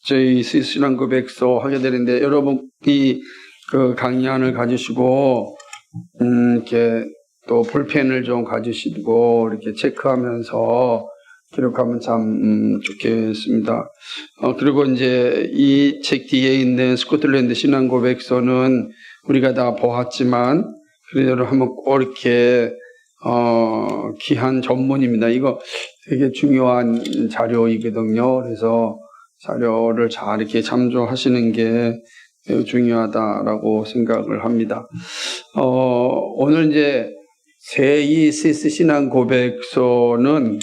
저희 신앙 고백서 하게 되는데, 여러분이 그 강의안을 가지시고 이렇게 또 볼펜을 좀 가지시고 이렇게 체크하면서 기록하면 참 좋겠습니다. 그리고 이제 이 책 뒤에 있는 스코틀랜드 신앙 고백서는 우리가 다 보았지만 그래도 한번 꼭 이렇게 귀한 전문입니다. 이거 되게 중요한 자료이거든요. 그래서 자료를 잘 이렇게 참조하시는 게 매우 중요하다라고 생각을 합니다. 오늘 이제 제2시스 신앙 고백서는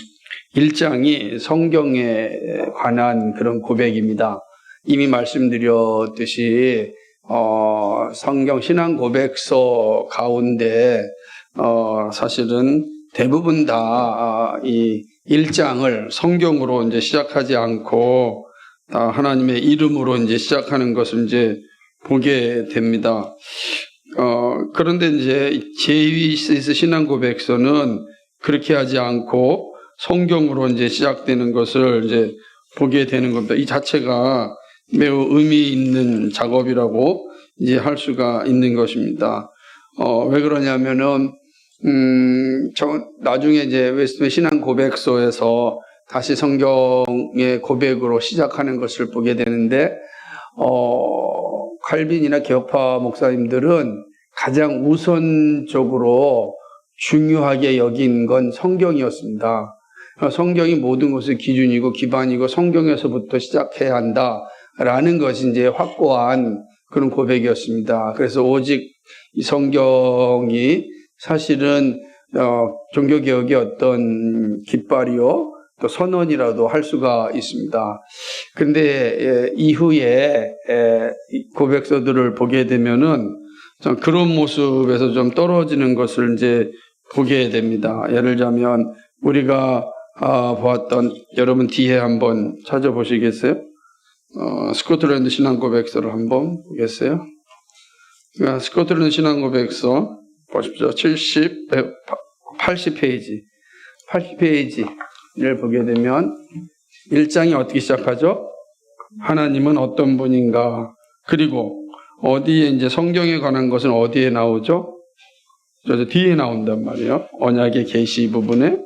1장이 성경에 관한 그런 고백입니다. 이미 말씀드렸듯이 성경 신앙 고백서 가운데 사실은 대부분 다 이 1장을 성경으로 이제 시작하지 않고 다 하나님의 이름으로 이제 시작하는 것을 이제 보게 됩니다. 그런데 이제 제2시스 신앙 고백서는 그렇게 하지 않고 성경으로 이제 시작되는 것을 이제 보게 되는 겁니다. 이 자체가 매우 의미 있는 작업이라고 이제 할 수가 있는 것입니다. 왜 그러냐면은 나중에 이제 웨스트민스터 신앙 고백서에서 다시 성경의 고백으로 시작하는 것을 보게 되는데, 칼빈이나 개혁파 목사님들은 가장 우선적으로 중요하게 여긴 건 성경이었습니다. 성경이 모든 것의 기준이고 기반이고 성경에서부터 시작해야 한다라는 것이 이제 확고한 그런 고백이었습니다. 그래서 오직 이 성경이 사실은 종교개혁의 어떤 깃발이요 또 선언이라도 할 수가 있습니다. 그런데 이후에 고백서들을 보게 되면은 좀 그런 모습에서 좀 떨어지는 것을 이제 보게 됩니다. 예를 들자면 우리가 보았던, 여러분 뒤에 한번 찾아보시겠어요? 스코틀랜드 신앙 고백서를 한번 보겠어요? 스코틀랜드 신앙 고백서 보십시오. 80페이지를 보게 되면 1장이 어떻게 시작하죠? 하나님은 어떤 분인가? 그리고 어디에 이제 성경에 관한 것은 어디에 나오죠? 저 뒤에 나온단 말이에요. 언약의 계시 부분에.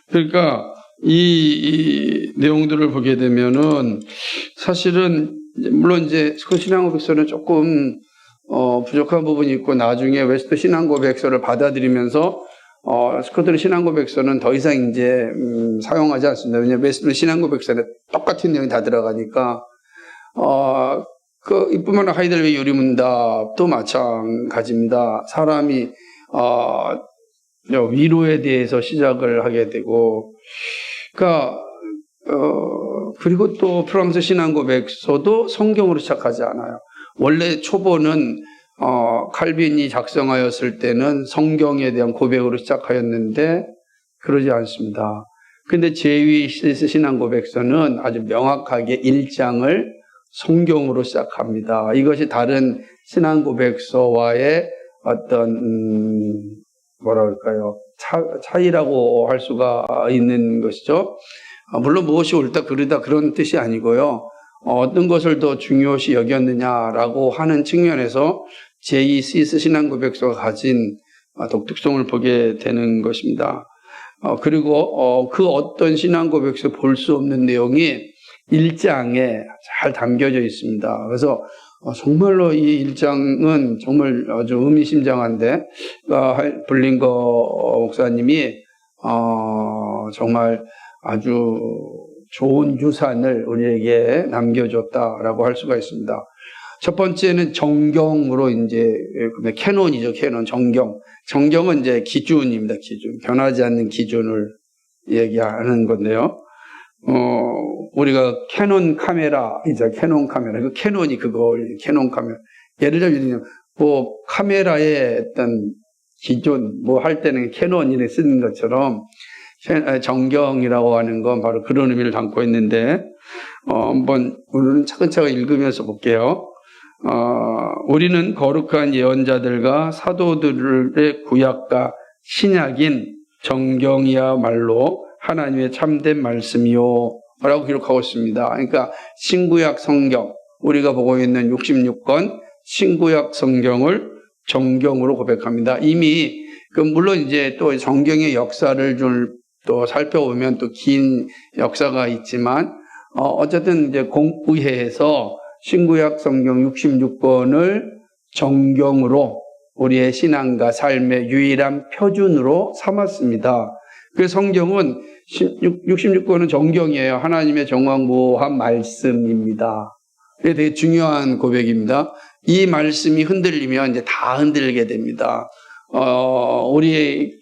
그러니까 이 내용들을 보게 되면은 사실은 물론 이제 스코틀 신앙 고백서는 조금 부족한 부분이 있고 나중에 웨스트 신앙 고백서를 받아들이면서 스코틀 신앙 고백서는 더 이상 이제 사용하지 않습니다. 왜냐하면 웨스트 신앙 고백서는 똑같은 내용이 다 들어가니까 이뿐만 아니라 하이델베르 요리문답도 마찬가지입니다. 사람이 위로에 대해서 시작을 하게 되고, 그러니까 그리고 또 프랑스 신앙 고백서도 성경으로 시작하지 않아요. 원래 초보는 칼빈이 작성하였을 때는 성경에 대한 고백으로 시작하였는데 그러지 않습니다. 그런데 제2시스 신앙 고백서는 아주 명확하게 1장을 성경으로 시작합니다. 이것이 다른 신앙 고백서와의 어떤 뭐랄까요, 차이라고 할 수가 있는 것이죠. 물론 무엇이 옳다 그르다 그런 뜻이 아니고요. 어떤 것을 더 중요시 여겼느냐라고 하는 측면에서 제2시스 신앙 고백서가 가진 독특성을 보게 되는 것입니다. 그리고 그 어떤 신앙 고백서 볼 수 없는 내용이 1장에 잘 담겨져 있습니다. 그래서 정말로 이 1장은 정말 아주 의미심장한데, 블링거 목사님이 정말 아주 좋은 유산을 우리에게 남겨줬다라고 할 수가 있습니다. 첫 번째는 정경으로 이제 캐논이죠, 캐논, 정경. 정경은 이제 기준입니다, 기준. 변하지 않는 기준을 얘기하는 건데요. 우리가 캐논 카메라이자 캐논 카메라. 그 캐논이 캐논 카메라. 예를 들면, 카메라의 어떤 기준, 할 때는 캐논이 쓰는 것처럼 정경이라고 하는 건 바로 그런 의미를 담고 있는데, 한번 오늘은 차근차근 읽으면서 볼게요. 우리는 거룩한 예언자들과 사도들의 구약과 신약인 정경이야말로 하나님의 참된 말씀이요. 라고 기록하고 있습니다. 그러니까 신구약 성경, 우리가 보고 있는 66권 신구약 성경을 정경으로 고백합니다. 이미 물론 이제 또 성경의 역사를 좀 또 살펴보면 또 긴 역사가 있지만 어쨌든 이제 공의회에서 신구약 성경 66권을 정경으로 우리의 신앙과 삶의 유일한 표준으로 삼았습니다. 그 성경은 66권은 정경이에요. 하나님의 정확무한 말씀입니다. 이게 되게 중요한 고백입니다. 이 말씀이 흔들리면 이제 다 흔들리게 됩니다. 우리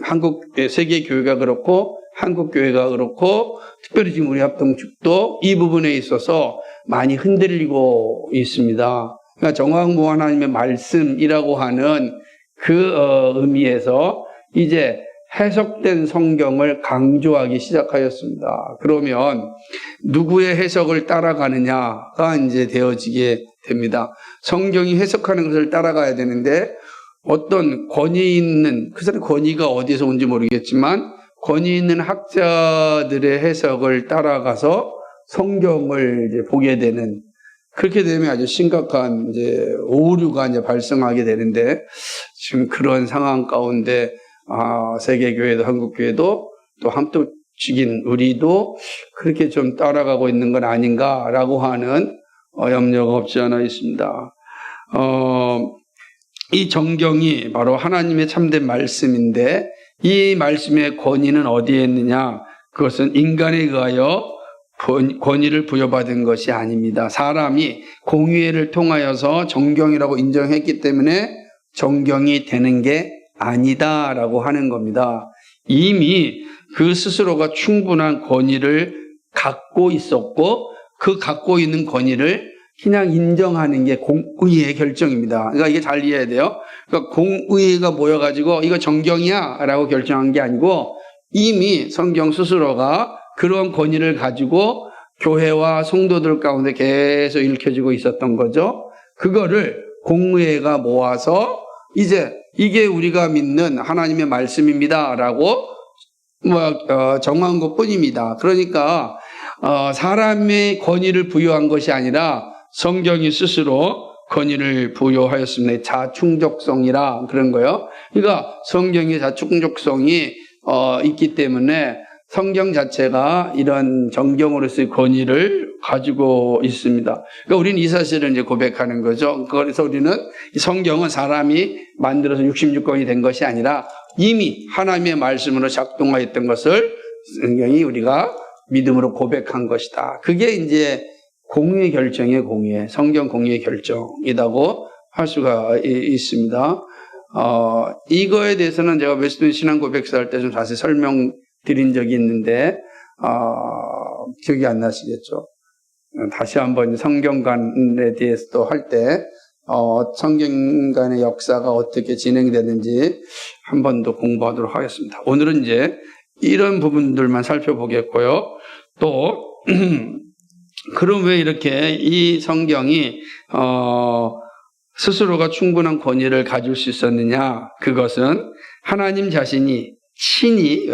한국 세계 교회가 그렇고 한국 교회가 그렇고 특별히 지금 우리 합동축도 이 부분에 있어서 많이 흔들리고 있습니다. 그러니까 정확무 하나님의 말씀이라고 하는 그 의미에서 이제 해석된 성경을 강조하기 시작하였습니다. 그러면 누구의 해석을 따라가느냐가 이제 되어지게 됩니다. 성경이 해석하는 것을 따라가야 되는데 어떤 권위 있는, 그 사람 권위가 어디서 온지 모르겠지만 권위 있는 학자들의 해석을 따라가서 성경을 이제 보게 되는, 그렇게 되면 아주 심각한 이제 오류가 이제 발생하게 되는데 지금 그런 상황 가운데 세계교회도 한국교회도 또 함도직인 우리도 그렇게 좀 따라가고 있는 건 아닌가라고 하는 염려가 없지 않아 있습니다. 이 정경이 바로 하나님의 참된 말씀인데 이 말씀의 권위는 어디에 있느냐? 그것은 인간에 의하여 권위를 부여받은 것이 아닙니다. 사람이 공의회를 통하여서 정경이라고 인정했기 때문에 정경이 되는 게 아니다라고 하는 겁니다. 이미 그 스스로가 충분한 권위를 갖고 있었고 그 갖고 있는 권위를 그냥 인정하는 게 공의의 결정입니다. 그러니까 이게 잘 이해해야 돼요. 그러니까 공의가 모여가지고 이거 정경이야 라고 결정한 게 아니고 이미 성경 스스로가 그런 권위를 가지고 교회와 성도들 가운데 계속 읽혀지고 있었던 거죠. 그거를 공의회가 모아서 이제 이게 우리가 믿는 하나님의 말씀입니다 라고 정한 것 뿐입니다. 그러니까 사람의 권위를 부여한 것이 아니라 성경이 스스로 권위를 부여하였습니다. 자충족성이라 그런 거요. 그러니까 성경의 자충족성이 있기 때문에 성경 자체가 이런 정경으로서의 권위를 가지고 있습니다. 그러니까 우리는 이 사실을 이제 고백하는 거죠. 그래서 우리는 이 성경은 사람이 만들어서 66권이 된 것이 아니라 이미 하나님의 말씀으로 작동하였던 것을 성경이 우리가 믿음으로 고백한 것이다. 그게 이제 공의의 결정의 공의의 성경 공의의 결정이라고 할 수가 있습니다. 이거에 대해서는 제가 웨스트민스터 신앙 고백서 할 때 좀 자세히 설명드린 적이 있는데 기억이 안 나시겠죠? 다시 한번 성경관에 대해서도 할 때 성경관의 역사가 어떻게 진행되는지 한 번 더 공부하도록 하겠습니다. 오늘은 이제 이런 부분들만 살펴보겠고요. 또 그럼 왜 이렇게 이 성경이 스스로가 충분한 권위를 가질 수 있었느냐? 그것은 하나님 자신이 친히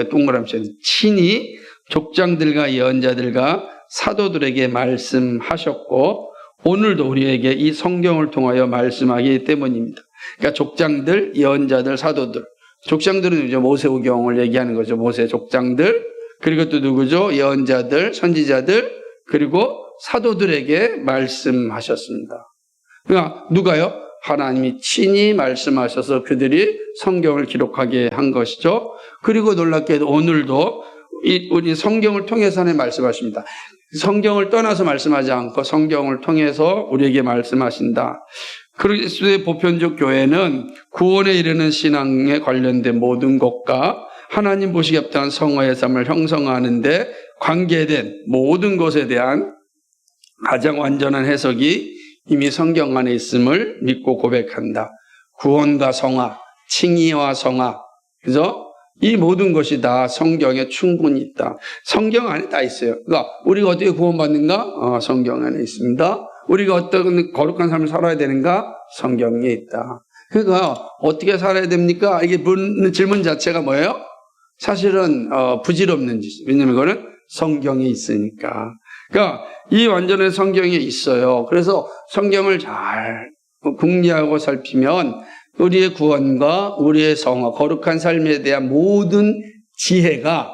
족장들과 예언자들과 사도들에게 말씀하셨고 오늘도 우리에게 이 성경을 통하여 말씀하기 때문입니다. 그러니까 족장들, 예언자들, 사도들. 족장들은 이제 모세오경을 얘기하는 거죠. 모세 족장들. 그리고 또 누구죠? 예언자들, 선지자들, 그리고 사도들에게 말씀하셨습니다. 그러니까 누가요? 하나님이 친히 말씀하셔서 그들이 성경을 기록하게 한 것이죠. 그리고 놀랍게도 오늘도 우리 성경을 통해서 하나님 말씀하십니다. 성경을 떠나서 말씀하지 않고 성경을 통해서 우리에게 말씀하신다. 그리스도의 보편적 교회는 구원에 이르는 신앙에 관련된 모든 것과 하나님 보시기에 합당한 성화의 삶을 형성하는 데 관계된 모든 것에 대한 가장 완전한 해석이 이미 성경 안에 있음을 믿고 고백한다. 구원과 성화, 칭의와 성화, 그죠? 이 모든 것이 다 성경에 충분히 있다. 성경 안에 다 있어요. 그러니까 우리가 어떻게 구원받는가? 성경 안에 있습니다. 우리가 어떤 거룩한 삶을 살아야 되는가? 성경에 있다. 그러니까 어떻게 살아야 됩니까? 이게 묻는 질문 자체가 뭐예요? 사실은 부질없는 짓. 왜냐하면 이거는 성경에 있으니까. 그러니까 이 완전한 성경에 있어요. 그래서 성경을 잘 궁리하고 살피면 우리의 구원과 우리의 성화, 거룩한 삶에 대한 모든 지혜가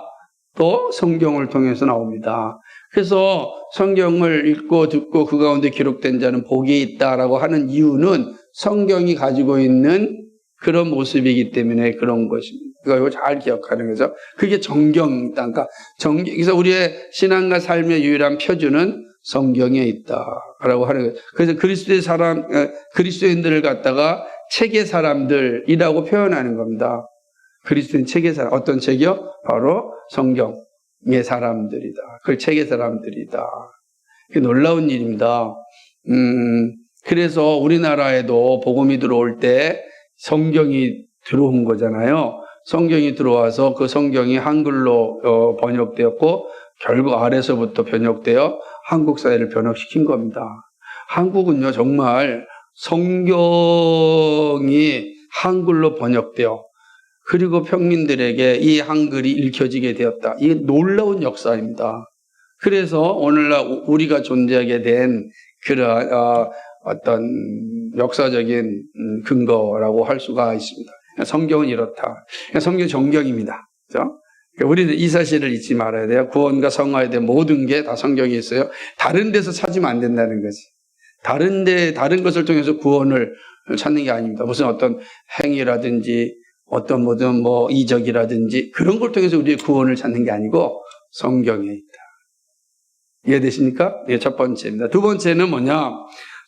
또 성경을 통해서 나옵니다. 그래서 성경을 읽고 듣고 그 가운데 기록된 자는 복이 있다라고 하는 이유는 성경이 가지고 있는 그런 모습이기 때문에 그런 것입니다. 그러니까 이거 잘 기억하는 거죠. 그게 정경이다. 그러니까 그래서 우리의 신앙과 삶의 유일한 표준은 성경에 있다라고 하는 거죠. 그래서 그리스도인들을 갖다가 책의 사람들이라고 표현하는 겁니다. 그리스도인 책의 사람, 어떤 책이요? 바로 성경의 사람들이다. 그 책의 사람들이다. 놀라운 일입니다. 그래서 우리나라에도 복음이 들어올 때 성경이 들어온 거잖아요. 성경이 들어와서 그 성경이 한글로 번역되었고 결국 아래서부터 번역되어 한국 사회를 변혁시킨 겁니다. 한국은요 정말 성경이 한글로 번역되어 그리고 평민들에게 이 한글이 읽혀지게 되었다. 이게 놀라운 역사입니다. 그래서 오늘날 우리가 존재하게 된 그런 어떤 역사적인 근거라고 할 수가 있습니다. 성경은 이렇다. 성경 정경입니다. 그렇죠? 우리는 이 사실을 잊지 말아야 돼요. 구원과 성화에 대한 모든 게 다 성경에 있어요. 다른 데서 찾으면 안 된다는 거지. 다른 것을 통해서 구원을 찾는 게 아닙니다. 무슨 어떤 행위라든지 어떤 모든 이적이라든지 그런 걸 통해서 우리의 구원을 찾는 게 아니고 성경에 있다. 이해되십니까? 이게 첫 번째입니다. 두 번째는 뭐냐?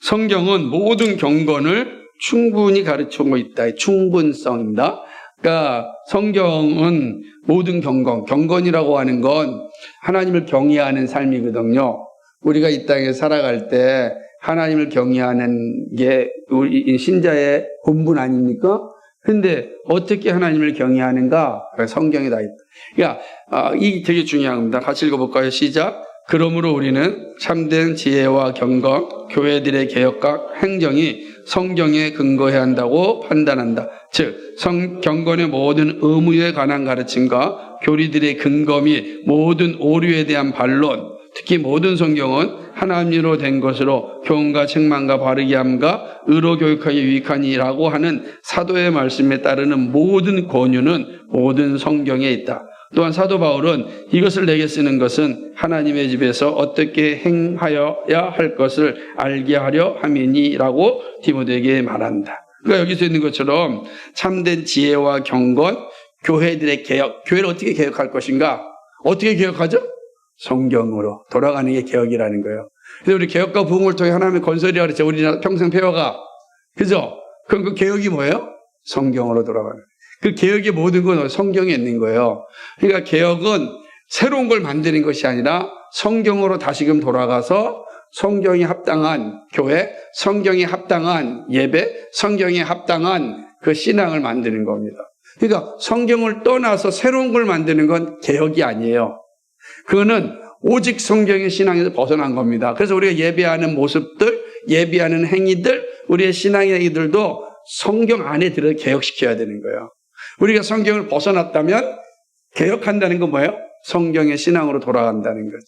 성경은 모든 경건을 충분히 가르치고 있다. 충분성입니다. 그러니까 성경은 모든 경건이라고 하는 건 하나님을 경외하는 삶이거든요. 우리가 이 땅에 살아갈 때 하나님을 경외하는 게 우리 신자의 본분 아닙니까? 근데 어떻게 하나님을 경외하는가? 성경에 다 있다. 그러니까 이 되게 중요한 겁니다. 같이 읽어볼까요? 시작. 그러므로 우리는 참된 지혜와 경건, 교회들의 개혁과 행정이 성경에 근거해야 한다고 판단한다. 즉 경건의 모든 의무에 관한 가르침과 교리들의 근거 및 모든 오류에 대한 반론, 특히 모든 성경은 하나님으로 된 것으로 교훈과 책망과 바르게 함과 의로 교육하기 유익하니라고 하는 사도의 말씀에 따르는 모든 권유는 모든 성경에 있다. 또한 사도 바울은 이것을 내게 쓰는 것은 하나님의 집에서 어떻게 행하여야 할 것을 알게 하려 함이니라고 디모데에게 말한다. 그러니까 여기서 있는 것처럼 참된 지혜와 경건, 교회들의 개혁, 교회를 어떻게 개혁할 것인가? 어떻게 개혁하죠? 성경으로 돌아가는 게 개혁이라는 거예요. 그래서 우리 개혁과 부흥을 통해 하나님의 건설이라고 그랬죠. 우리나라 평생 배워가. 그죠? 그럼 그 개혁이 뭐예요? 성경으로 돌아가는 거예요. 그 개혁의 모든 건 성경에 있는 거예요. 그러니까 개혁은 새로운 걸 만드는 것이 아니라 성경으로 다시금 돌아가서 성경에 합당한 교회, 성경에 합당한 예배, 성경에 합당한 그 신앙을 만드는 겁니다. 그러니까 성경을 떠나서 새로운 걸 만드는 건 개혁이 아니에요. 그거는 오직 성경의 신앙에서 벗어난 겁니다. 그래서 우리가 예배하는 모습들, 예배하는 행위들, 우리의 신앙의 행위들도 성경 안에 들어 개혁시켜야 되는 거예요. 우리가 성경을 벗어났다면 개혁한다는 건 뭐예요? 성경의 신앙으로 돌아간다는 거지.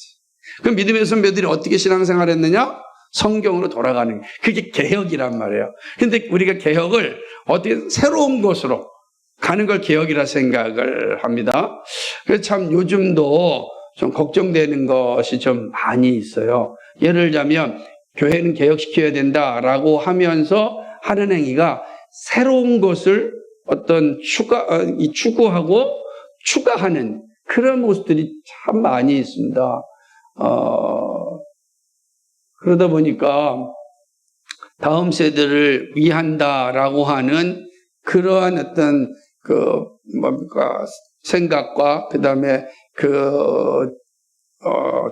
그럼 믿음의 선배들이 어떻게 신앙생활 했느냐? 성경으로 돌아가는 거예요. 그게 개혁이란 말이에요. 근데 우리가 개혁을 어떻게 새로운 것으로 가는 걸 개혁이라 생각을 합니다. 그래서 참 요즘도 좀 걱정되는 것이 좀 많이 있어요. 예를 들자면 교회는 개혁시켜야 된다라고 하면서 하는 행위가 새로운 것을 어떤 추구하고 추가하는 그런 모습들이 참 많이 있습니다. 그러다 보니까 다음 세대를 위한다라고 하는 그러한 어떤 생각과 그 다음에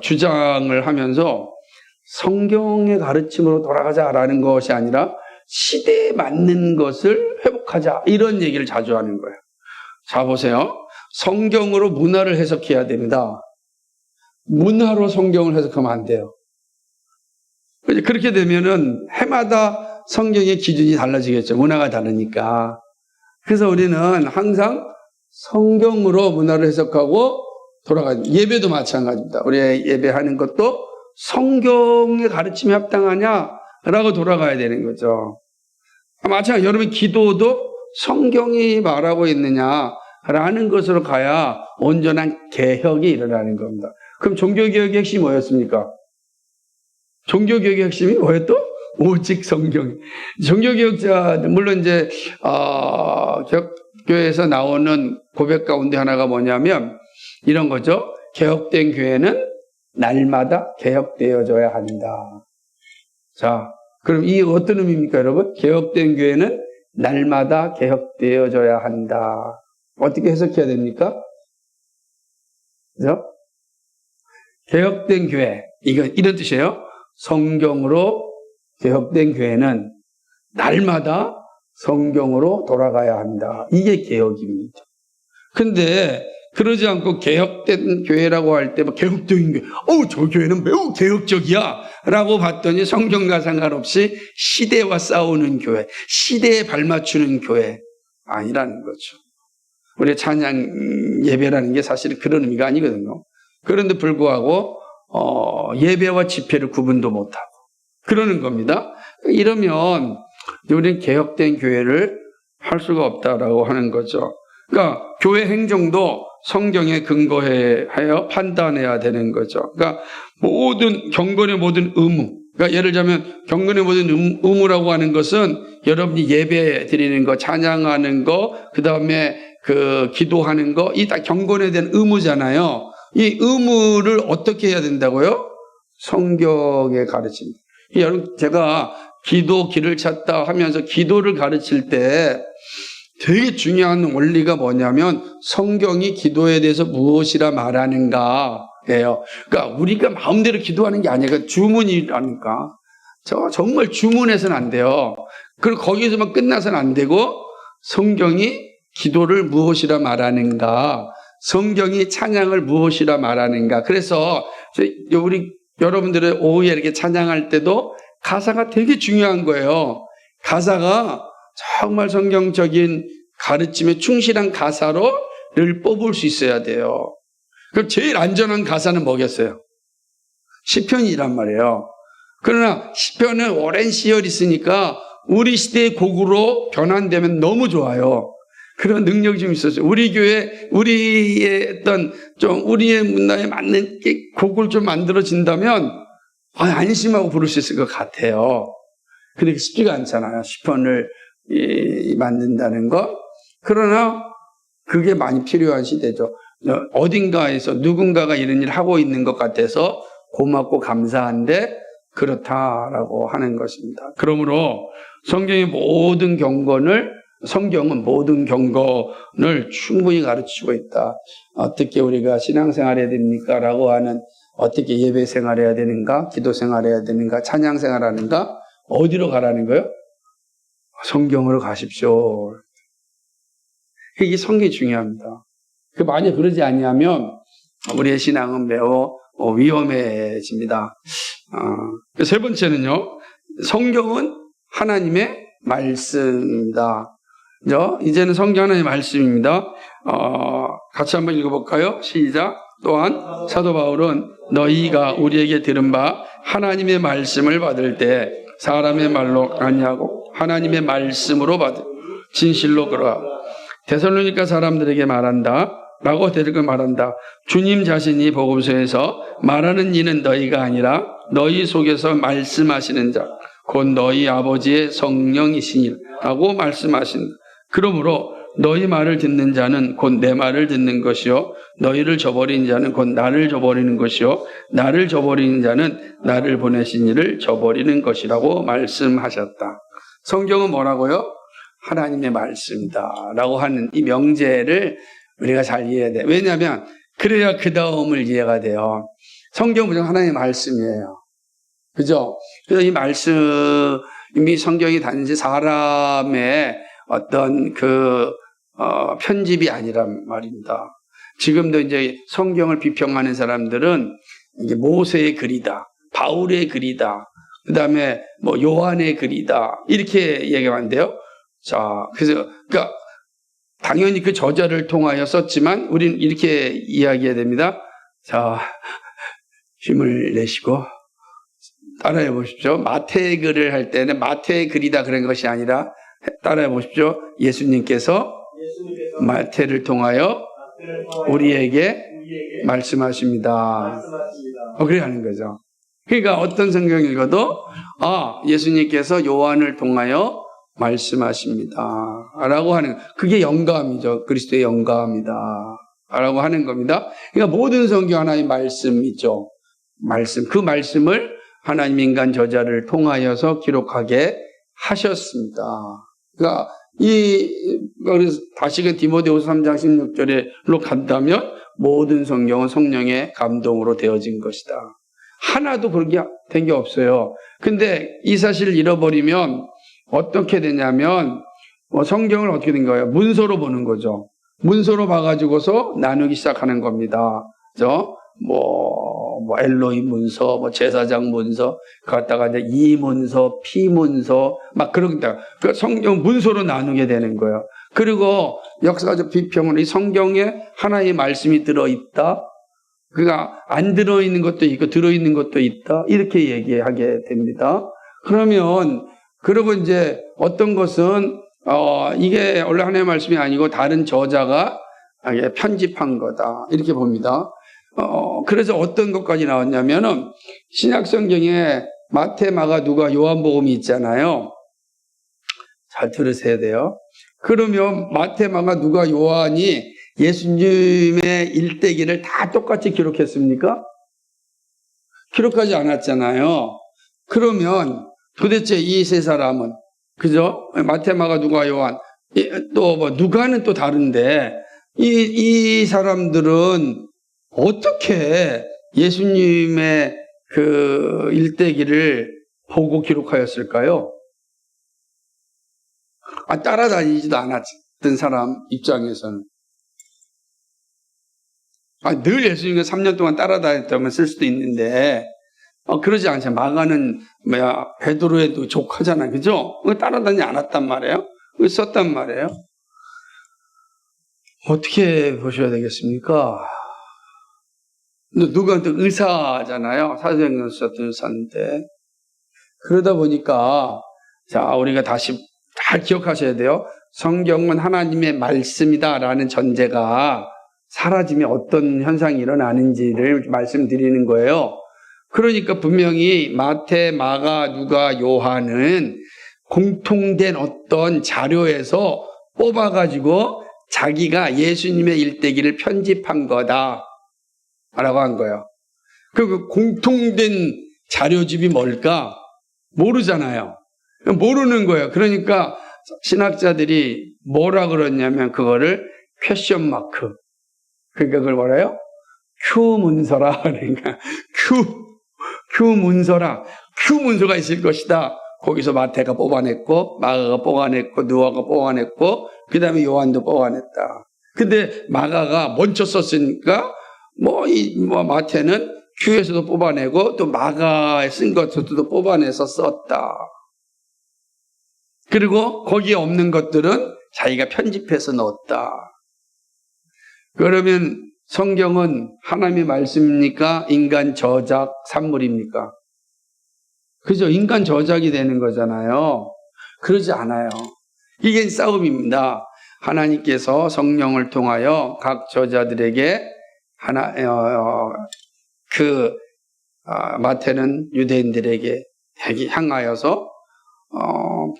주장을 하면서 성경의 가르침으로 돌아가자라는 것이 아니라 시대에 맞는 것을 회복하자 이런 얘기를 자주 하는 거예요. 자 보세요. 성경으로 문화를 해석해야 됩니다. 문화로 성경을 해석하면 안 돼요. 그렇게 되면은 해마다 성경의 기준이 달라지겠죠. 문화가 다르니까. 그래서 우리는 항상 성경으로 문화를 해석하고 돌아가야 됩니다. 예배도 마찬가지입니다. 우리 예배하는 것도 성경의 가르침에 합당하냐라고 돌아가야 되는 거죠. 마찬가지로 여러분 기도도 성경이 말하고 있느냐라는 것으로 가야 온전한 개혁이 일어나는 겁니다. 그럼 종교개혁의 핵심이 뭐였습니까? 종교개혁의 핵심이 뭐였죠? 오직 성경. 종교개혁자, 물론 이제, 교회에서 나오는 고백 가운데 하나가 뭐냐면, 이런 거죠. 개혁된 교회는 날마다 개혁되어져야 한다. 자, 그럼 이게 어떤 의미입니까, 여러분? 개혁된 교회는 날마다 개혁되어져야 한다. 어떻게 해석해야 됩니까? 그죠? 개혁된 교회. 이런 뜻이에요. 성경으로 개혁된 교회는 날마다 성경으로 돌아가야 한다. 이게 개혁입니다. 근데 그러지 않고 개혁된 교회라고 할 때 개혁적인 교회, 저 교회는 매우 개혁적이야 라고 봤더니 성경과 상관없이 시대와 싸우는 교회, 시대에 발맞추는 교회 아니라는 거죠. 우리 찬양 예배라는 게 사실은 그런 의미가 아니거든요. 그런데 불구하고 예배와 집회를 구분도 못하고 그러는 겁니다. 이러면 우리는 개혁된 교회를 할 수가 없다라고 하는 거죠. 그러니까 교회 행정도 성경에 근거하여 판단해야 되는 거죠. 그러니까 경건의 모든 의무, 그러니까 예를 들자면 경건의 모든 의무라고 하는 것은 여러분이 예배 드리는 거, 찬양하는 거, 그 다음에 기도하는 거, 이 다 경건에 대한 의무잖아요. 이 의무를 어떻게 해야 된다고요? 성경에 가르칩니다. 여러분, 제가 길을 찾다 하면서 기도를 가르칠 때 되게 중요한 원리가 뭐냐면 성경이 기도에 대해서 무엇이라 말하는가예요. 그러니까 우리가 마음대로 기도하는 게 아니라 주문이라니까. 정말 주문해서는 안 돼요. 그리고 거기서만 끝나서는 안 되고 성경이 기도를 무엇이라 말하는가, 성경이 찬양을 무엇이라 말하는가. 그래서 우리 여러분들의 오후에 이렇게 찬양할 때도 가사가 되게 중요한 거예요. 가사가 정말 성경적인 가르침에 충실한 가사를 뽑을 수 있어야 돼요. 그럼 제일 안전한 가사는 뭐겠어요? 시편이란 말이에요. 그러나 시편은 오랜 시절이 있으니까 우리 시대의 곡으로 변환되면 너무 좋아요. 그런 능력이 좀 있었어요. 우리 교회, 우리의 우리의 문화에 맞는 곡을 좀 만들어진다면 안심하고 부를 수 있을 것 같아요. 근데 쉽지가 않잖아요. 시편을 만든다는 거. 그러나 그게 많이 필요한 시대죠. 어딘가에서 누군가가 이런 일을 하고 있는 것 같아서 고맙고 감사한데 그렇다라고 하는 것입니다. 그러므로 성경은 모든 경건을 충분히 가르치고 있다. 어떻게 우리가 신앙생활해야 됩니까? 라고 하는, 어떻게 예배 생활해야 되는가? 기도 생활해야 되는가? 찬양 생활하는가? 어디로 가라는 거예요? 성경으로 가십시오. 이게 성경이 중요합니다. 만약 그러지 아니하면 우리의 신앙은 매우 위험해집니다. 세 번째는요, 성경은 하나님의 말씀입니다. 이제는 성경 하나님의 말씀입니다. 같이 한번 읽어볼까요? 시작. 또한 사도 바울은 너희가 우리에게 들은 바 하나님의 말씀을 받을 때 사람의 말로 아니하고 하나님의 말씀으로 받을 진실로 그러하. 데살로니가 사람들에게 말한다 라고 대들고 말한다. 주님 자신이 복음서에서 말하는 이는 너희가 아니라 너희 속에서 말씀하시는 자 곧 너희 아버지의 성령이시니라고 말씀하신다. 그러므로 너희 말을 듣는 자는 곧 내 말을 듣는 것이요 너희를 저버린 자는 곧 나를 저버리는 것이요 나를 저버리는 자는 나를 보내신 이를 저버리는 것이라고 말씀하셨다. 성경은 뭐라고요? 하나님의 말씀이다 라고 하는 이 명제를 우리가 잘 이해해야 돼. 왜냐하면 그래야 그 다음을 이해가 돼요. 성경은 무조건 하나님의 말씀이에요. 그죠? 그래서 이 말씀이 성경이 단지 사람의 어떤 편집이 아니란 말입니다. 지금도 이제 성경을 비평하는 사람들은 이게 모세의 글이다, 바울의 글이다, 그 다음에 요한의 글이다, 이렇게 얘기하는데요. 자, 그러니까 당연히 그 저자를 통하여 썼지만 우리는 이렇게 이야기해야 됩니다. 자, 힘을 내시고 따라해 보십시오. 마태의 글을 할 때는 마태의 글이다 그런 것이 아니라 따라해 보십시오. 예수님께서 마태를 통하여 우리에게 말씀하십니다. 그래 하는 거죠. 그러니까 어떤 성경 읽어도 예수님께서 요한을 통하여 말씀하십니다. 라고 하는, 그게 영감이죠. 그리스도의 영감이다. 라고 하는 겁니다. 그러니까 모든 성경 하나의 말씀이죠. 말씀. 그 말씀을 하나님 인간 저자를 통하여서 기록하게 하셨습니다. 그러니까 그래서 다시금 디모데후서 3장 16절로 간다면 모든 성경은 성령의 감동으로 되어진 것이다. 하나도 그런 게 된 게 없어요. 근데 이 사실을 잃어버리면 어떻게 되냐면 성경을 어떻게 된 거예요? 문서로 보는 거죠. 문서로 봐가지고서 나누기 시작하는 겁니다. 그죠? 엘로힘 문서, 제사장 문서, 갖다가 이제 이 문서, 피 문서, 막 그런다. 그 성경 문서로 나누게 되는 거예요. 그리고 역사적 비평은 이 성경에 하나의 말씀이 들어있다. 그가 안 들어있는 것도 있고 들어있는 것도 있다. 이렇게 얘기하게 됩니다. 그리고 이제 어떤 것은 이게 원래 하나님의 말씀이 아니고 다른 저자가 편집한 거다. 이렇게 봅니다. 그래서 어떤 것까지 나왔냐면은 신약 성경에 마태, 마가, 누가, 요한복음이 있잖아요. 잘 들으셔야 돼요. 그러면 마태, 마가, 누가, 요한이 예수님의 일대기를 다 똑같이 기록했습니까? 기록하지 않았잖아요. 그러면 도대체 이 세 사람은, 그죠? 마태, 마가, 누가, 요한, 또 누가는 또 다른데, 이 사람들은 어떻게 예수님의 그 일대기를 보고 기록하였을까요? 따라다니지도 않았던 사람 입장에서는. 늘 예수님과 3년 동안 따라다녔다면 쓸 수도 있는데, 그러지 않죠. 마가는, 베드로의 조카잖아요. 그죠? 따라다니지 않았단 말이에요. 썼단 말이에요. 어떻게 보셔야 되겠습니까? 누가 또 의사잖아요. 사도행전 썼던 의사인데. 그러다 보니까, 자, 우리가 다시 잘 기억하셔야 돼요. 성경은 하나님의 말씀이다라는 전제가 사라지면 어떤 현상이 일어나는지를 말씀드리는 거예요. 그러니까 분명히 마태, 마가, 누가, 요한은 공통된 어떤 자료에서 뽑아가지고 자기가 예수님의 일대기를 편집한 거다 라고 한 거예요. 그 공통된 자료집이 뭘까? 모르잖아요. 모르는 거예요. 그러니까 신학자들이 뭐라 그러냐면 그거를 퀘션 마크. 그러니까 그걸 뭐래요? Q 문서라. 그러니까 Q 문서라. Q 문서가 있을 것이다. 거기서 마태가 뽑아냈고, 마가가 뽑아냈고, 누가가 뽑아냈고, 그 다음에 요한도 뽑아냈다. 근데 마가가 먼저 썼으니까, 마태는 Q에서도 뽑아내고, 또 마가에 쓴 것들도 뽑아내서 썼다. 그리고 거기에 없는 것들은 자기가 편집해서 넣었다. 그러면 성경은 하나님의 말씀입니까? 인간 저작 산물입니까? 그죠? 인간 저작이 되는 거잖아요. 그러지 않아요. 이게 싸움입니다. 하나님께서 성령을 통하여 각 저자들에게 마태는 유대인들에게 향하여서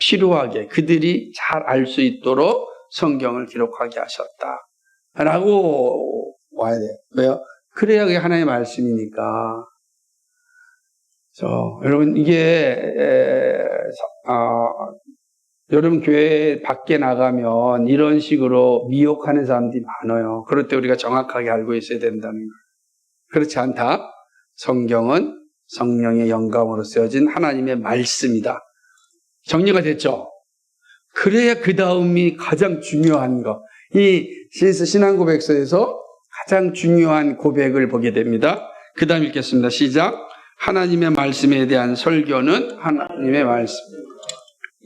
필요하게 그들이 잘 알 수 있도록 성경을 기록하게 하셨다. 라고 와야 돼요. 왜요? 그래야 그게 하나님의 말씀이니까. 여러분, 여러분 교회 밖에 나가면 이런 식으로 미혹하는 사람들이 많아요. 그럴 때 우리가 정확하게 알고 있어야 된다는 거예요. 그렇지 않다. 성경은 성령의 영감으로 쓰여진 하나님의 말씀이다. 정리가 됐죠? 그래야 그 다음이 가장 중요한 거. 이 신앙고백서에서 가장 중요한 고백을 보게 됩니다. 그 다음 읽겠습니다. 시작. 하나님의 말씀에 대한 설교는 하나님의 말씀.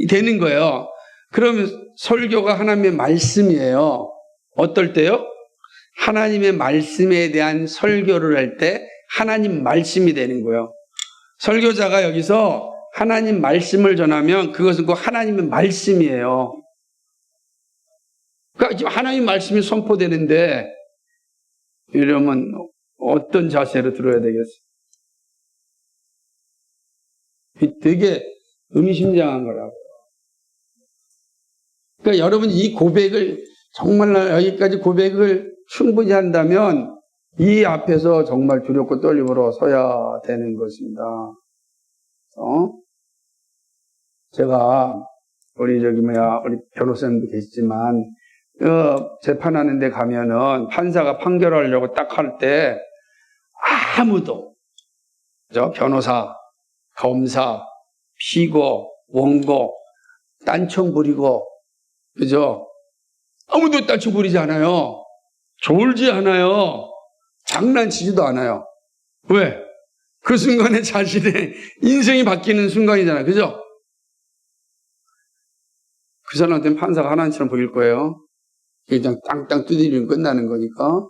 되는 거예요. 그러면 설교가 하나님의 말씀이에요. 어떨 때요? 하나님의 말씀에 대한 설교를 할 때 하나님 말씀이 되는 거예요. 설교자가 여기서 하나님 말씀을 전하면 그것은 꼭 하나님의 말씀이에요. 그러니까 지금 하나님 말씀이 선포되는데 이러면 어떤 자세로 들어야 되겠어요? 되게 의미심장한 거라고요. 그러니까 여러분 이 고백을 정말 여기까지 고백을 충분히 한다면 이 앞에서 정말 두렵고 떨림으로 서야 되는 것입니다. 제가 우리 변호사님도 계시지만 재판하는 데 가면은 판사가 판결하려고 딱 할 때 아무도 변호사, 검사, 피고, 원고 딴청 부리고 그죠? 아무도 딴청 부리지 않아요. 졸지 않아요. 장난치지도 않아요. 왜? 그 순간에 자신의 인생이 바뀌는 순간이잖아요. 그죠? 그 사람한테는 판사가 하나님처럼 보일 거예요. 그냥 땅땅 두드리면 끝나는 거니까.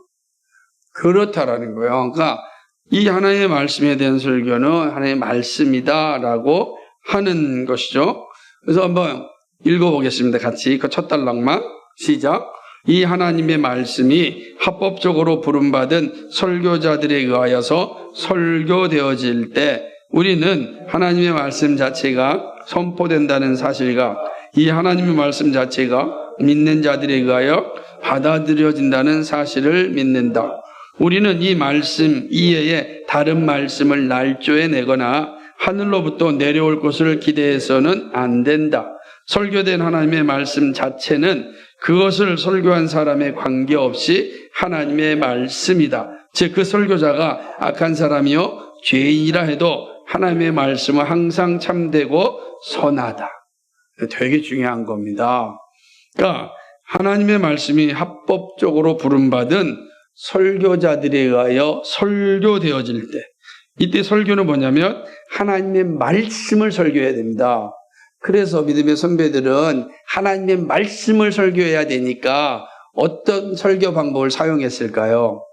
그렇다라는 거예요. 그러니까 이 하나님의 말씀에 대한 설교는 하나님의 말씀이다라고 하는 것이죠. 그래서 한번 읽어보겠습니다. 같이 그 첫 단락만 시작. 이 하나님의 말씀이 합법적으로 부름받은 설교자들에 의하여서 설교되어질 때 우리는 하나님의 말씀 자체가 선포된다는 사실과 이 하나님의 말씀 자체가 믿는 자들에 의하여 받아들여진다는 사실을 믿는다. 우리는 이 말씀 이외에 다른 말씀을 날조해 내거나 하늘로부터 내려올 것을 기대해서는 안 된다. 설교된 하나님의 말씀 자체는 그것을 설교한 사람에 관계없이 하나님의 말씀이다. 즉 그 설교자가 악한 사람이요 죄인이라 해도 하나님의 말씀은 항상 참되고 선하다. 되게 중요한 겁니다. 그러니까 하나님의 말씀이 합법적으로 부름받은 설교자들에 의하여 설교되어질 때 이때 설교는 뭐냐면 하나님의 말씀을 설교해야 됩니다. 그래서 믿음의 선배들은 하나님의 말씀을 설교해야 되니까 어떤 설교 방법을 사용했을까요?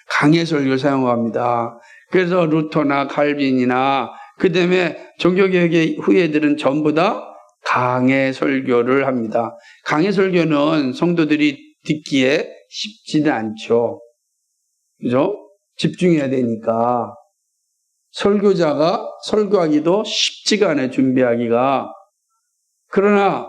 강해 설교를 사용합니다. 그래서 루터나 칼빈이나 그 다음에 종교개혁의 후예들은 전부 다 강해 설교를 합니다. 강해 설교는 성도들이 듣기에 쉽지는 않죠. 그죠? 집중해야 되니까. 설교자가 설교하기도 쉽지가 않아요, 준비하기가. 그러나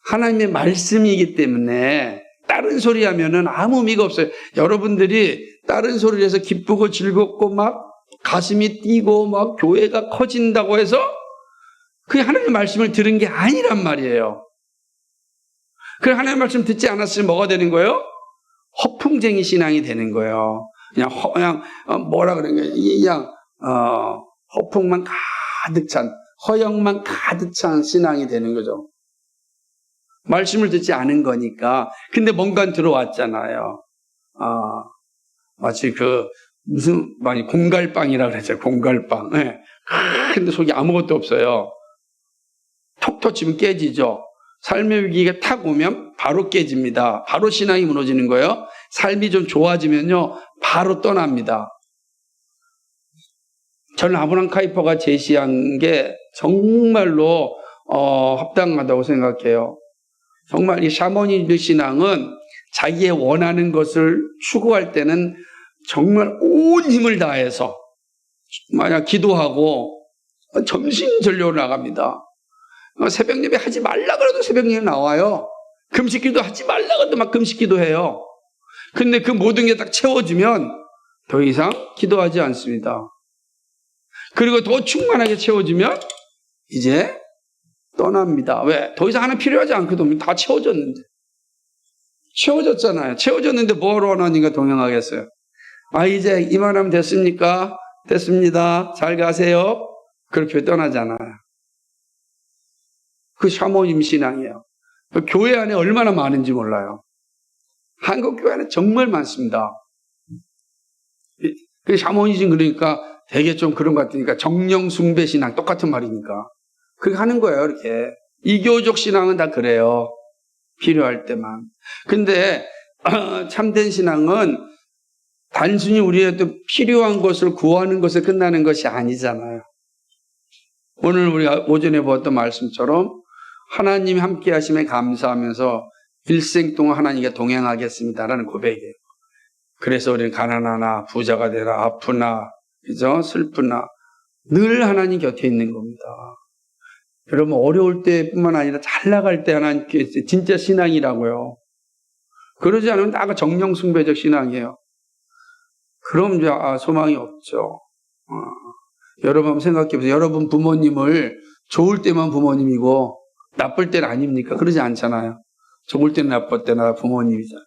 하나님의 말씀이기 때문에 다른 소리 하면은 아무 의미가 없어요. 여러분들이 다른 소리를 해서 기쁘고 즐겁고 막 가슴이 뛰고 막 교회가 커진다고 해서 그게 하나님의 말씀을 들은 게 아니란 말이에요. 그 하나님의 말씀 듣지 않았으면 뭐가 되는 거예요? 허풍쟁이 신앙이 되는 거예요. 그냥 뭐라 그런 거예요? 그냥 허풍만 가득 찬, 허영만 가득 찬 신앙이 되는 거죠. 말씀을 듣지 않은 거니까. 근데 뭔가 들어왔잖아요. 마치 공갈빵이라고 그랬죠. 공갈빵. 네. 근데 속에 아무것도 없어요. 톡 터치면 깨지죠. 삶의 위기가 탁 오면 바로 깨집니다. 바로 신앙이 무너지는 거예요. 삶이 좀 좋아지면요, 바로 떠납니다. 저는 아브라함 카이퍼가 제시한 게 정말로 합당하다고 생각해요. 정말 이 샤머니즘 신앙은 자기의 원하는 것을 추구할 때는 정말 온 힘을 다해서 만약 기도하고 전심전력으로 나갑니다. 새벽 예배 하지 말라 그래도 새벽 예배 나와요. 금식 기도 하지 말라 그래도 막 금식 기도해요. 근데 그 모든 게 딱 채워지면 더 이상 기도하지 않습니다. 그리고 더 충만하게 채워지면 이제 떠납니다. 왜? 더 이상 하나 필요하지 않거든요. 다 채워졌는데. 채워졌잖아요. 채워졌는데 뭐하러 하나님과 동행하겠어요? 이제 이만하면 됐습니까? 됐습니다. 잘 가세요. 그렇게 떠나잖아요. 그 샤머니즘 신앙이에요. 교회 안에 얼마나 많은지 몰라요. 한국 교회 안에 정말 많습니다. 그 샤머니즘 그러니까 되게 좀 그런 것 같으니까 정령 숭배 신앙 똑같은 말이니까 그렇게 하는 거예요. 이렇게 이교적 신앙은 다 그래요. 필요할 때만. 근데 참된 신앙은 단순히 우리한테 필요한 것을 구하는 것에 끝나는 것이 아니잖아요. 오늘 우리가 오전에 보았던 말씀처럼 하나님이 함께 하심에 감사하면서 일생 동안 하나님과 동행하겠습니다라는 고백이에요. 그래서 우리는 가난하나 부자가 되나 아프나 그죠? 슬프나 늘 하나님 곁에 있는 겁니다. 여러분 어려울 때뿐만 아니라 잘 나갈 때 하나님께 진짜 신앙이라고요. 그러지 않으면 다 정령숭배적 신앙이에요. 그럼 이제 소망이 없죠. 여러분 한번 생각해 보세요. 여러분 부모님을 좋을 때만 부모님이고 나쁠 때는 아닙니까? 그러지 않잖아요. 좋을 때는 나쁠 때나 부모님이잖아요.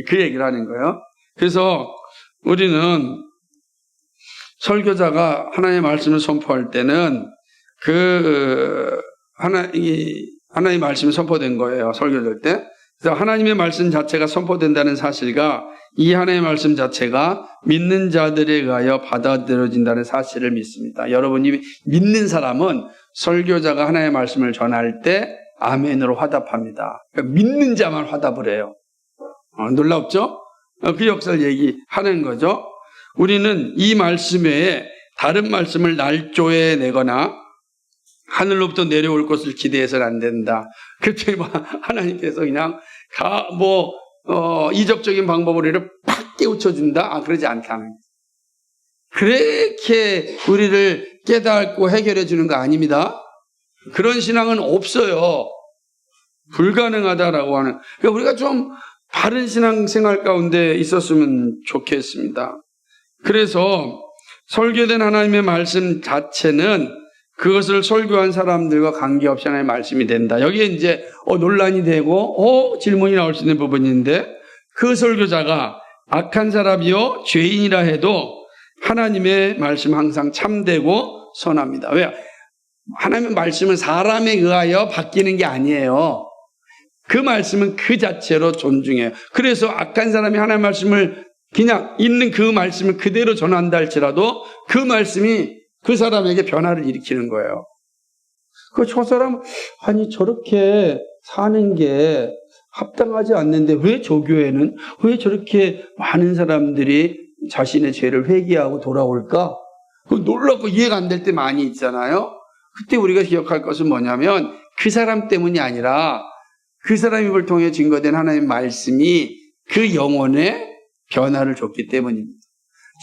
그 얘기를 하는 거예요. 그래서 우리는 설교자가 하나님의 말씀을 선포할 때는 하나님의 말씀이 선포된 거예요. 설교될 때. 그래서 하나님의 말씀 자체가 선포된다는 사실과 이 하나님의 말씀 자체가 믿는 자들에 의하여 받아들여진다는 사실을 믿습니다. 여러분이 믿는 사람은 설교자가 하나님의 말씀을 전할 때 아멘으로 화답합니다. 그러니까 믿는 자만 화답을 해요. 놀랍죠? 그 역사를 얘기하는 거죠. 우리는 이 말씀 외에 다른 말씀을 날조해 내거나 하늘로부터 내려올 것을 기대해서는 안 된다. 그렇게 하나님께서 그냥 이적적인 방법으로 우리를 팍 깨우쳐준다? 그러지 않다는 거예요. 그렇게 우리를 깨닫고 해결해 주는 거 아닙니다. 그런 신앙은 없어요. 불가능하다라고 하는. 그러니까 우리가 좀 바른 신앙생활 가운데 있었으면 좋겠습니다. 그래서 설교된 하나님의 말씀 자체는 그것을 설교한 사람들과 관계없이 하나님의 말씀이 된다. 여기에 이제 논란이 되고 질문이 나올 수 있는 부분인데 그 설교자가 악한 사람이요 죄인이라 해도 하나님의 말씀 항상 참되고 선합니다. 왜? 하나님의 말씀은 사람에 의하여 바뀌는 게 아니에요. 그 말씀은 그 자체로 존중해요. 그래서 악한 사람이 하나님의 말씀을 그냥 있는 그 말씀을 그대로 전한다 할지라도 그 말씀이 그 사람에게 변화를 일으키는 거예요. 저 사람, 저렇게 사는 게 합당하지 않는데 왜 조교회는, 왜 저렇게 많은 사람들이 자신의 죄를 회개하고 돌아올까? 놀랍고 이해가 안 될 때 많이 있잖아요. 그때 우리가 기억할 것은 뭐냐면 그 사람 때문이 아니라 그 사람 입을 통해 증거된 하나님의 말씀이 그 영혼에 변화를 줬기 때문입니다.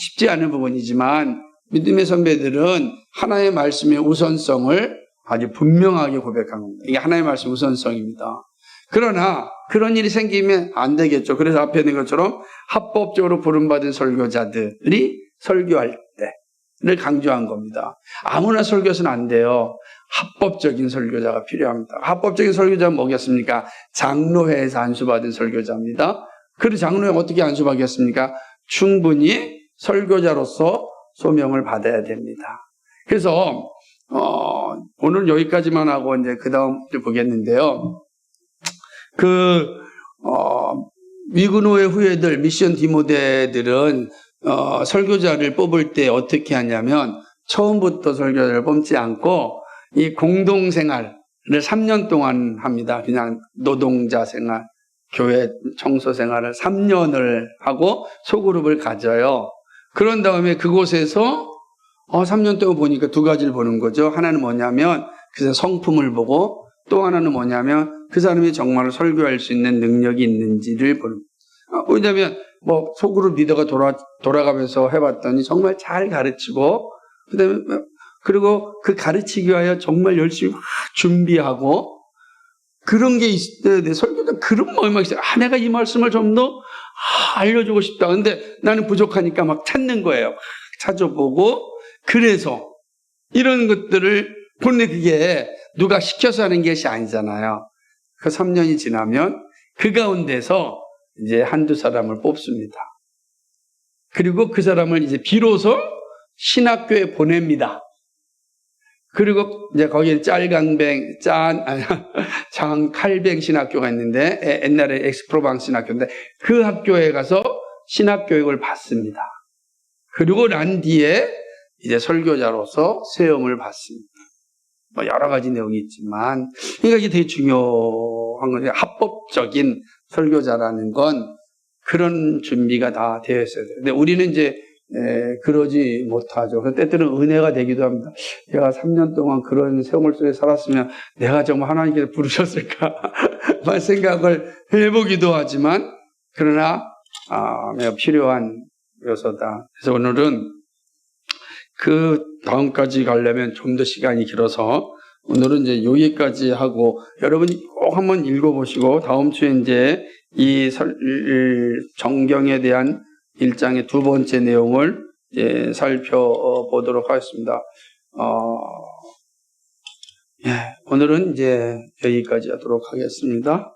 쉽지 않은 부분이지만 믿음의 선배들은 하나님의 말씀의 우선성을 아주 분명하게 고백한 겁니다. 이게 하나님의 말씀 우선성입니다. 그러나 그런 일이 생기면 안 되겠죠. 그래서 앞에 있는 것처럼 합법적으로 부름받은 설교자들이 설교할 때를 강조한 겁니다. 아무나 설교해서는 안 돼요. 합법적인 설교자가 필요합니다. 합법적인 설교자는 뭐겠습니까? 장로회에서 안수받은 설교자입니다. 그리고 장로회 어떻게 안수받겠습니까? 충분히 설교자로서 소명을 받아야 됩니다. 그래서 오늘 여기까지만 하고 이제 그 다음 보겠는데요. 위근호의 후예들, 미션 디모데들은 설교자를 뽑을 때 어떻게 하냐면 처음부터 설교자를 뽑지 않고 이 공동생활을 3년 동안 합니다. 그냥 노동자 생활, 교회 청소 생활을 3년을 하고 소그룹을 가져요. 그런 다음에 그곳에서 3년 동안 보니까 두 가지를 보는 거죠. 하나는 뭐냐면 그 성품을 보고 또 하나는 뭐냐면 그 사람이 정말 설교할 수 있는 능력이 있는지를 보는 거예요. 왜냐하면 소그룹 리더가 돌아가면서 해봤더니 정말 잘 가르치고 그다음에 그리고 그 가르치기 위하여 정말 열심히 막 준비하고 그런 게 있어야 돼. 설교자 그런 마음이 있어요. 내가 이 말씀을 좀 더 알려주고 싶다. 근데 나는 부족하니까 막 찾는 거예요. 막 찾아보고 그래서 이런 것들을 본래 그게 누가 시켜서 하는 것이 아니잖아요. 그 3년이 지나면 그 가운데서 이제 한두 사람을 뽑습니다. 그리고 그 사람을 이제 비로소 신학교에 보냅니다. 그리고 이제 거기에 장칼뱅 신학교가 있는데 옛날에 엑스프로방스 신학교인데 그 학교에 가서 신학교육을 받습니다. 그리고 난 뒤에 이제 설교자로서 세움을 받습니다. 뭐 여러 가지 내용이 있지만, 그러니까 이게 되게 중요한 거예요. 합법적인 설교자라는 건 그런 준비가 다 되어 있어야 돼요. 근데 우리는 이제 그러지 못하죠. 때때로는 은혜가 되기도 합니다. 내가 3년 동안 그런 세월 속에 살았으면 내가 정말 하나님께서 부르셨을까? 만 생각을 해보기도 하지만, 그러나 매우 필요한 요소다. 그래서 오늘은 그 다음까지 가려면 좀 더 시간이 길어서 오늘은 이제 여기까지 하고, 여러분이 꼭 한번 읽어보시고 다음 주에 이제 이 정경에 대한 1장의 두 번째 내용을 이제 살펴보도록 하겠습니다. 오늘은 이제 여기까지 하도록 하겠습니다.